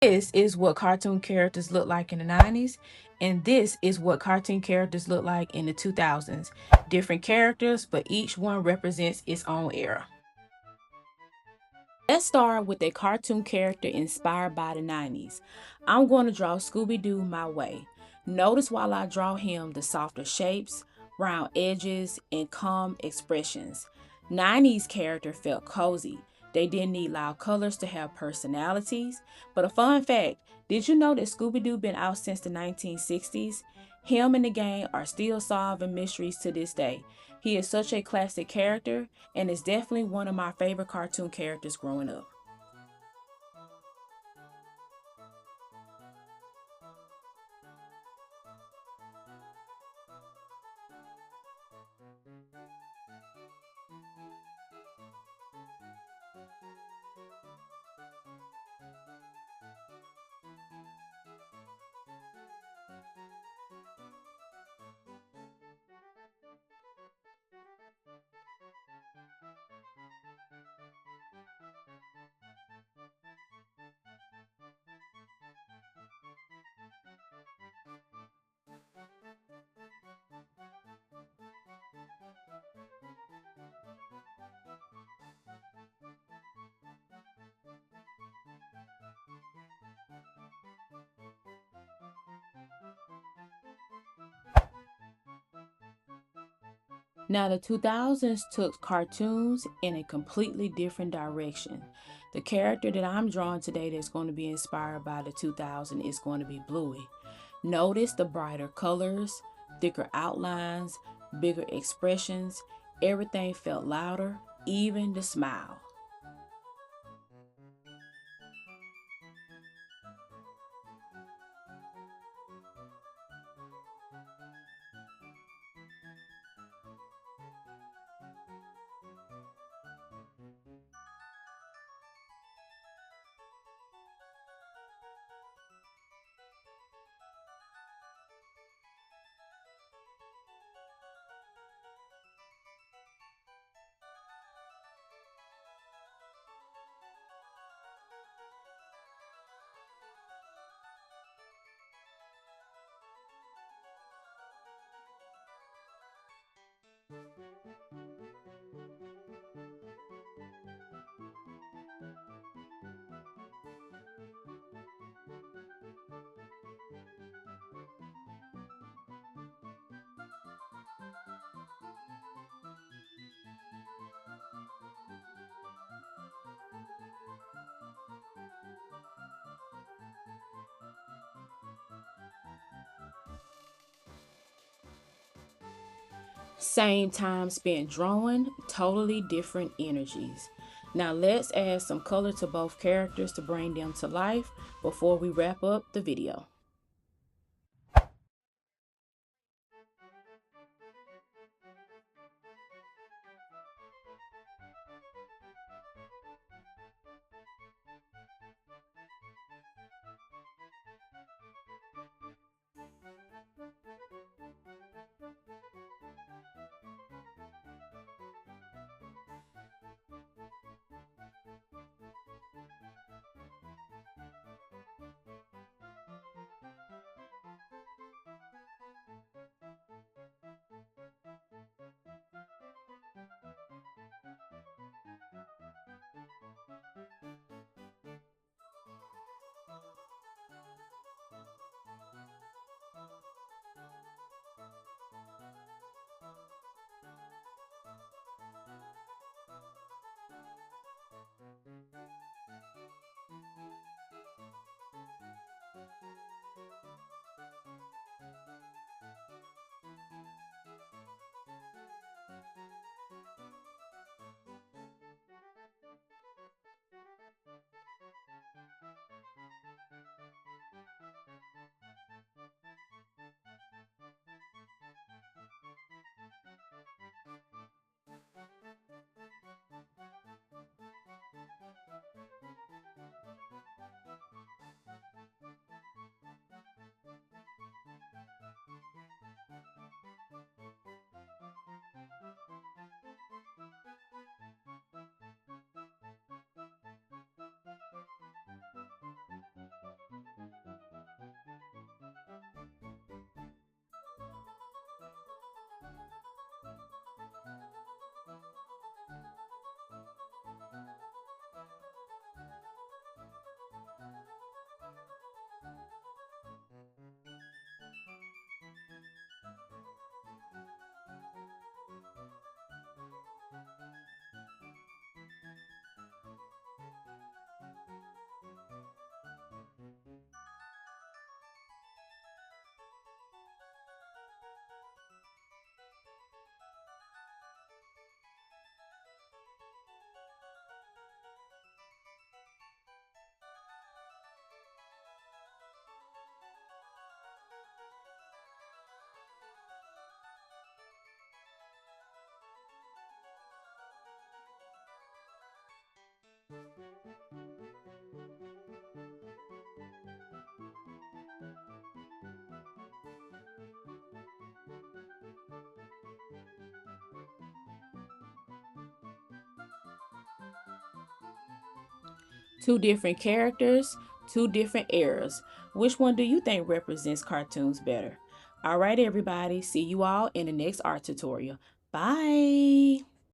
This is what cartoon characters look like in the 90s, and this is what cartoon characters look like in the 2000s. Different characters, but each one represents its own era. Let's start with a cartoon character inspired by the 90s. I'm going to draw Scooby-Doo my way. Notice while I draw him the softer shapes, round edges, and calm expressions. 90s character felt cozy. They didn't need loud colors to have personalities. But a fun fact, did you know that Scooby-Doo been out since the 1960s? Him and the gang are still solving mysteries to this day. He is such a classic character and is definitely one of my favorite cartoon characters growing up. Now, the 2000s took cartoons in a completely different direction. The character that I'm drawing today that's going to be inspired by the 2000 is going to be Bluey. Notice the brighter colors, thicker outlines, bigger expressions. Everything felt louder, even the smile. Same time spent drawing, totally different energies. Now let's add some color to both characters to bring them to life before we wrap up the video. Two different characters, two different eras. Which one do you think represents cartoons better? All right, everybody. See you all in the next art tutorial. Bye.